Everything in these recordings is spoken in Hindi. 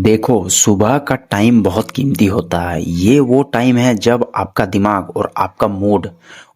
देखो, सुबह का टाइम बहुत कीमती होता है। ये वो टाइम है जब आपका दिमाग और आपका मूड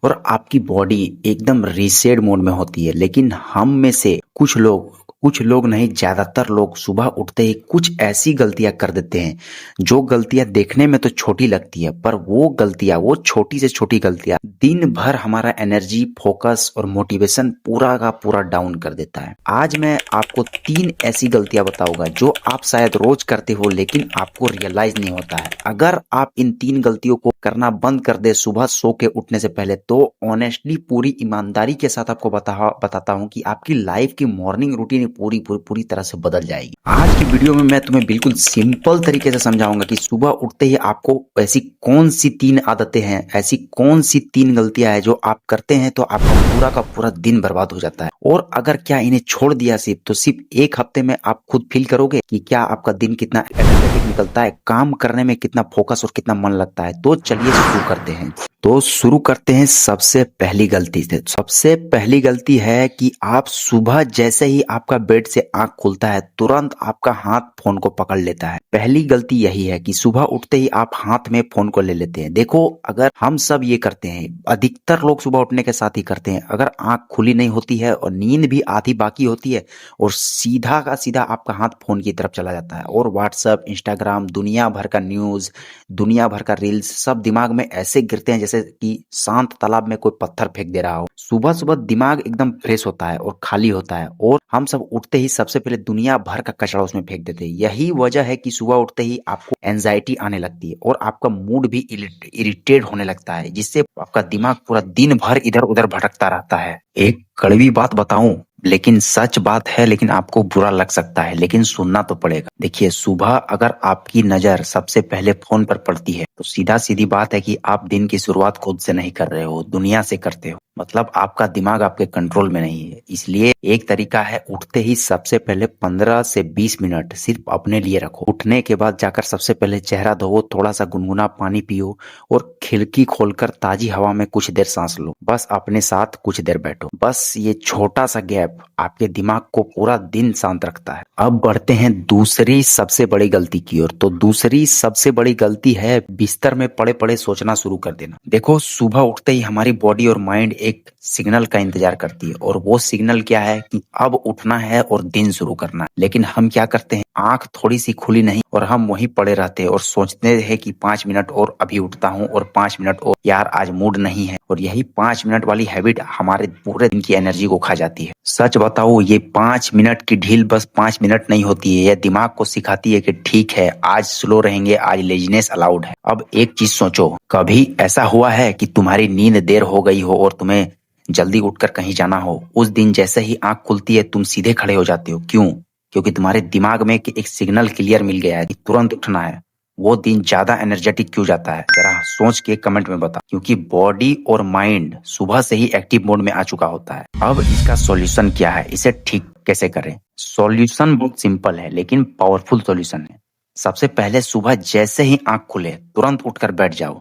और आपकी बॉडी एकदम रीसेट मोड में होती है। लेकिन हम में से कुछ लोग नहीं, ज्यादातर लोग सुबह उठते ही कुछ ऐसी गलतियां कर देते हैं जो गलतियां देखने में तो छोटी लगती है, पर वो छोटी से छोटी गलतियां दिन भर हमारा एनर्जी, फोकस और मोटिवेशन पूरा का पूरा डाउन कर देता है। आज मैं आपको 3 ऐसी गलतियां बताऊंगा जो आप शायद रोज करते हो लेकिन आपको रियलाइज नहीं होता है। अगर आप इन 3 गलतियों को करना बंद कर दे सुबह सो के उठने से पहले, तो ऑनेस्टली पूरी ईमानदारी के साथ आपको बताता हूँ कि आपकी लाइफ की मॉर्निंग रूटीन पूरी पूरी पूरी तरह से बदल जाएगी। आज की वीडियो में मैं तुम्हें बिल्कुल सिंपल तरीके से समझाऊंगा कि सुबह उठते ही आपको ऐसी कौन सी 3 आदतें हैं, ऐसी कौन सी 3 गलतियां हैं जो आप करते हैं तो आपका पूरा का पूरा दिन बर्बाद हो जाता है। और अगर क्या इन्हें छोड़ दिया सिर्फ 1 हफ्ते में आप खुद फील करोगे कि क्या आपका दिन कितना एनर्जेटिक निकलता है, काम करने में कितना फोकस और कितना मन लगता है। तो चलिए शुरू करते हैं सबसे पहली गलती से। सबसे पहली गलती है कि आप सुबह जैसे ही आपका बेड से आंख खुलता है तुरंत आपका हाथ फोन को पकड़ लेता है। पहली गलती यही है कि सुबह उठते ही आप हाथ में फोन को ले लेते हैं। देखो, अगर हम सब ये करते हैं, अधिकतर लोग सुबह उठने के साथ ही करते हैं। अगर आंख खुली नहीं होती है और नींद भी आधी बाकी होती है और सीधा का सीधा आपका हाथ फोन की तरफ चला जाता है और व्हाट्सएप, इंस्टाग्राम, दुनिया भर का न्यूज, दुनिया भर का रील्स सब दिमाग में ऐसे गिरते हैं जैसे कि शांत तालाब में कोई पत्थर फेंक दे रहा हो। सुबह सुबह दिमाग एकदम फ्रेश होता है और खाली होता है और हम सब उठते ही सबसे पहले दुनिया भर का कचरा उसमें फेंक देते हैं। यही वजह है कि सुबह उठते ही आपको एंजाइटी आने लगती है और आपका मूड भी इरिटेट होने लगता है, जिससे आपका दिमाग पूरा दिन भर इधर उधर भटकता रहता है। एक कड़वी बात बताऊं, लेकिन सच बात है, लेकिन आपको बुरा लग सकता है, लेकिन सुनना तो पड़ेगा। देखिए, सुबह अगर आपकी नजर सबसे पहले फोन पर पड़ती है तो सीधा सीधी बात है कि आप दिन की शुरुआत खुद से नहीं कर रहे हो, दुनिया से करते हो। मतलब आपका दिमाग आपके कंट्रोल में नहीं है। इसलिए एक तरीका है, उठते ही सबसे पहले 15 से 20 मिनट सिर्फ अपने लिए रखो। उठने के बाद जाकर सबसे पहले चेहरा धो, थोड़ा सा गुनगुना पानी पियो और खिड़की खोलकर ताजी हवा में कुछ देर सांस लो। बस अपने साथ कुछ देर बैठो। बस ये छोटा सा गैप आपके दिमाग को पूरा दिन शांत रखता है। अब बढ़ते हैं दूसरी सबसे बड़ी गलती की ओर। तो दूसरी सबसे बड़ी गलती है बिस्तर में पड़े पड़े सोचना शुरू कर देना। देखो, सुबह उठते ही हमारी बॉडी और माइंड एक सिग्नल का इंतजार करती है और वो सिग्नल क्या है कि अब उठना है और दिन शुरू करना है। लेकिन हम क्या करते हैं, आंख थोड़ी सी खुली नहीं और हम वहीं पड़े रहते हैं और सोचते हैं कि 5 मिनट और अभी उठता हूँ और 5 मिनट और, यार आज मूड नहीं है। और यही 5 मिनट वाली हैबिट हमारे पूरे दिन की एनर्जी को खा जाती है। सच बताओ, ये 5 मिनट की ढील बस 5 मिनट नहीं होती है। यह दिमाग को सिखाती है कि ठीक है, आज स्लो रहेंगे, आज लेजीनेस अलाउड है। अब एक चीज सोचो, कभी ऐसा हुआ है कि तुम्हारी नींद देर हो गई हो और तुम्हें जल्दी उठकर कहीं जाना हो, उस दिन जैसे ही आंख खुलती है तुम सीधे खड़े हो जाते हो? क्यों? क्योंकि तुम्हारे दिमाग में एक सिग्नल क्लियर मिल गया है कि तुरंत उठना है। वो दिन ज्यादा एनर्जेटिक क्यों जाता है, जरा सोच के कमेंट में बता। क्योंकि बॉडी और माइंड सुबह से ही एक्टिव मोड में आ चुका होता है। अब इसका सॉल्यूशन क्या है, इसे ठीक कैसे करें? सॉल्यूशन बहुत सिंपल है लेकिन पावरफुल सॉल्यूशन है। सबसे पहले सुबह जैसे ही आंख खुले तुरंत उठकर बैठ जाओ।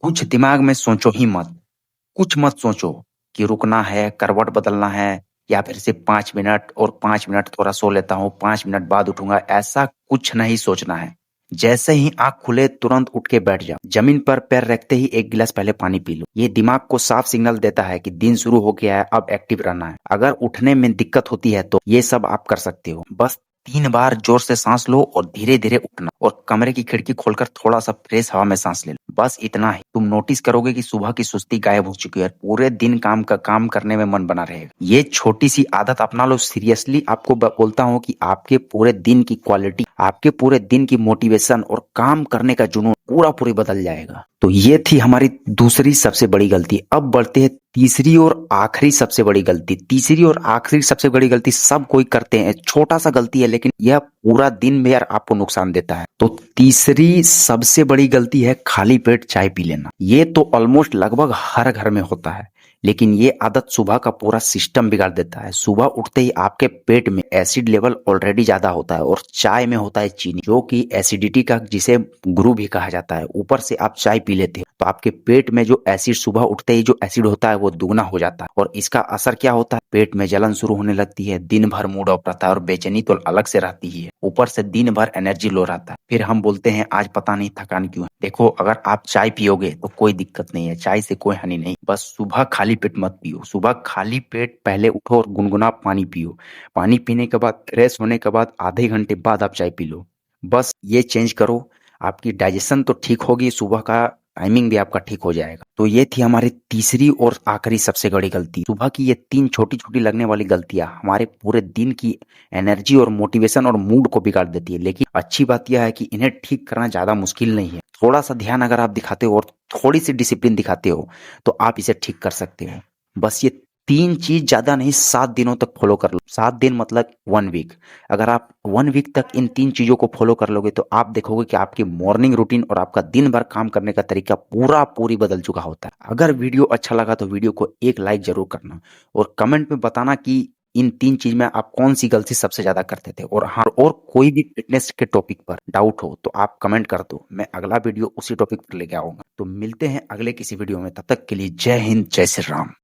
कुछ दिमाग में सोचो ही मत। कुछ मत सोचो कि रुकना है, करवट बदलना है, या फिर सिर्फ 5 मिनट और 5 मिनट थोड़ा सो लेता हूँ, 5 मिनट बाद उठूंगा। ऐसा कुछ नहीं सोचना है। जैसे ही आंख खुले तुरंत उठ के बैठ जाओ। जमीन पर पैर रखते ही 1 गिलास पहले पानी पी लो। ये दिमाग को साफ सिग्नल देता है कि दिन शुरू हो गया है, अब एक्टिव रहना है। अगर उठने में दिक्कत होती है तो ये सब आप कर सकते हो। बस 3 बार जोर से सांस लो और धीरे धीरे उठना, और कमरे की खिड़की खोलकर थोड़ा सा फ्रेश हवा में सांस ले लो। बस इतना ही। तुम नोटिस करोगे कि सुबह की सुस्ती गायब हो चुकी है, पूरे दिन काम करने में मन बना रहेगा। ये छोटी सी आदत अपना लो। सीरियसली आपको बोलता हूँ कि आपके पूरे दिन की क्वालिटी, आपके पूरे दिन की मोटिवेशन और काम करने का जुनून पूरा पूरी बदल जाएगा। तो ये थी हमारी दूसरी सबसे बड़ी गलती। अब बढ़ते हैं तीसरी और आखिरी सबसे बड़ी गलती। तीसरी और आखिरी सबसे बड़ी गलती सब कोई करते हैं, छोटा सा गलती है लेकिन यह पूरा दिन में यार आपको नुकसान देता है। तो तीसरी सबसे बड़ी गलती है खाली पेट चाय पी लेना। ये तो ऑलमोस्ट लगभग हर घर में होता है। लेकिन ये आदत सुबह का पूरा सिस्टम बिगाड़ देता है। सुबह उठते ही आपके पेट में एसिड लेवल ऑलरेडी ज़्यादा होता है और चाय में होता है चीनी, जो कि एसिडिटी का जिसे गुरु भी कहा जाता है। ऊपर से आप चाय पी लेते हो तो आपके पेट में जो एसिड सुबह उठते ही जो एसिड होता है वो दुगना हो जाता है और इसका असर क्या होता है, पेट में जलन शुरू होने लगती है, दिन भर मूड ऑफ रहता है और बेचैनी तो अलग से रहती ही है। ऊपर से दिन भर एनर्जी लो रहता है। फिर हम बोलते हैं आज पता नहीं थकान क्यों है। देखो, अगर आप चाय पियोगे तो कोई दिक्कत नहीं है, चाय से कोई हानि नहीं। बस सुबह खाली पेट मत पियो। सुबह खाली पेट पहले उठो और गुनगुना पानी पियो। पानी पीने के बाद, फ्रेश होने के बाद आधे घंटे बाद आप चाय पी लो। बस ये चेंज करो, आपकी डाइजेशन तो ठीक होगी, सुबह का टाइमिंग भी आपका ठीक हो जाएगा। तो ये थी हमारी तीसरी और आखिरी सबसे बड़ी गलती। सुबह की ये 3 छोटी-छोटी लगने वाली गलतियाँ हमारे पूरे दिन की एनर्जी और मोटिवेशन और मूड को बिगाड़ देती है। लेकिन अच्छी बात यह है कि इन्हें ठीक करना ज़्यादा मुश्किल नहीं है। थोड़ा-सा ध्यान अगर आप दिखाते हो और थोड़ी-सी डिसिप्लिन दिखाते हो, तो आप इसे ठीक कर सकते हो। बस ये 3 चीज़ ज़्यादा नहीं, 7 दिनों तक फ़ॉलो कर लो। 7 दिन मतलब 1 वीक। अगर आप 1 वीक तक इन 3 चीज़ों को फ़ॉलो कर लोगे तो आप देखोगे कि आपकी मॉर्निंग रूटीन और आपका दिन भर काम करने का तरीका पूरी बदल चुका होता है। अगर वीडियो अच्छा लगा तो वीडियो को एक लाइक ज़रूर करना और कमेंट में बताना कि इन 3 चीज़ में आप कौन-सी गलती सबसे ज़्यादा करते थे। और हाँ, और कोई भी फिटनेस के टॉपिक पर डाउट हो तो आप कमेंट कर दो। मैं अगला वीडियो उसी टॉपिक पर लेके आऊँगा। तो मिलते हैं अगले किसी वीडियो में, तब तक के लिए जय हिंद, जय श्री राम।